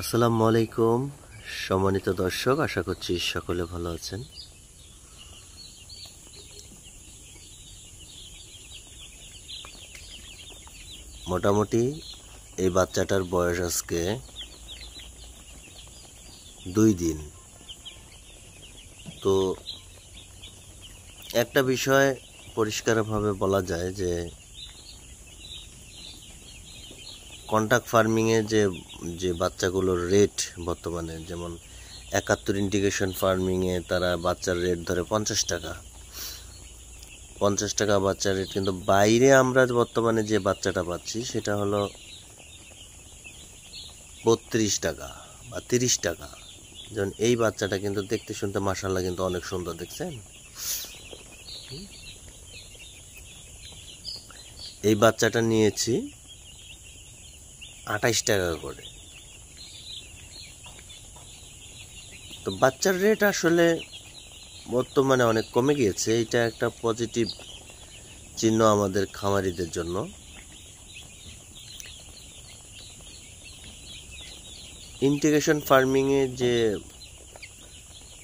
আসসালামু আলাইকুম সম্মানিত দর্শক, আশা করছি সকলে ভালো আছেন। মোটামুটি এই বাচ্চাটার বয়স আজকে 2 দিন। তো একটা বিষয় পরিষ্কারভাবে বলা যায় যে কন্ট্রাক্ট ফার্মিংয়ে যে বাচ্চাগুলোর রেট বর্তমানে, যেমন 71 ইন্টিগ্রেশন ফার্মিংয়ে তারা বাচ্চার রেট ধরে 50 টাকা বাচ্চার রেট, কিন্তু বাইরে আমরা বর্তমানে যে বাচ্চাটা পাচ্ছি সেটা হলো 32 টাকা বা 30 টাকা। যেমন এই বাচ্চাটা কিন্তু দেখতে শুনতে মাশাআল্লাহ কিন্তু অনেক সুন্দর, দেখছেন? এই বাচ্চাটা নিয়েছি 28 টাকা করে। তো বাচ্চার রেট আসলে বর্তমানে অনেক কমে গিয়েছে। এটা একটা পজিটিভ চিহ্ন আমাদের খামারিদের জন্য। ইন্টিগ্রেশন ফার্মিংয়ে যে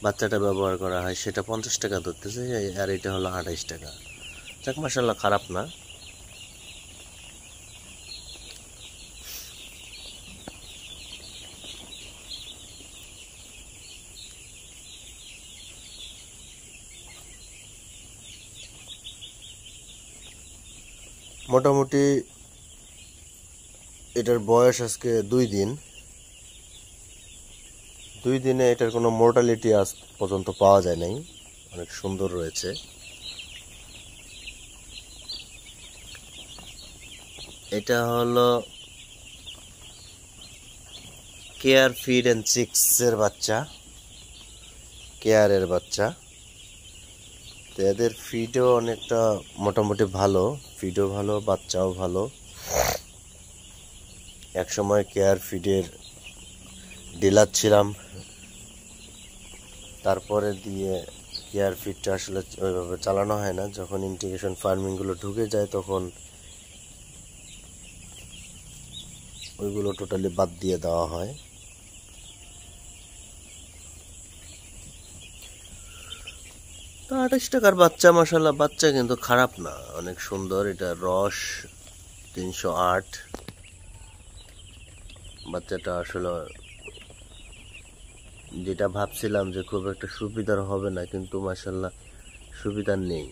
বাচ্চাটা ব্যবহার করা হয় সেটা 50 টাকা ধরতেছে, আর এটা হলো 28 টাকা। যাক, মাশাআল্লাহ, খারাপ না। মোটামুটি এটার বয়স আজকে 2 দিন। 2 দিনে এটার কোনো মোর্টালিটি আজ পর্যন্ত পাওয়া যায় নাই, অনেক সুন্দর রয়েছে। এটা হলো কেয়ার ফিড অ্যান্ড চিক্স এর বাচ্চা, কেয়ারের বাচ্চা। তো এদের ফিডও অনেকটা মোটামুটি ভালো, ফিডও ভালো, বাচ্চাও ভালো। একসময় কেয়ার ফিডের ডিলার ছিলাম, তারপরে দিয়ে কেয়ার ফিডটা আসলে ওইভাবে চালানো হয় না। যখন ইন্টিগ্রেশন ফার্মিংগুলো ঢুকে যায় তখন ওইগুলো টোটালি বাদ দিয়ে দেওয়া হয়। তো 28 টাকার বাচ্চা, মাশাআল্লাহ, বাচ্চা কিন্তু খারাপ না, অনেক সুন্দর। এটা রস 308। বাচ্চাটা আসলে যেটা ভাবছিলাম যে খুব একটা সুবিধার হবে না, কিন্তু মাশাআল্লাহ সুবিধার নেই।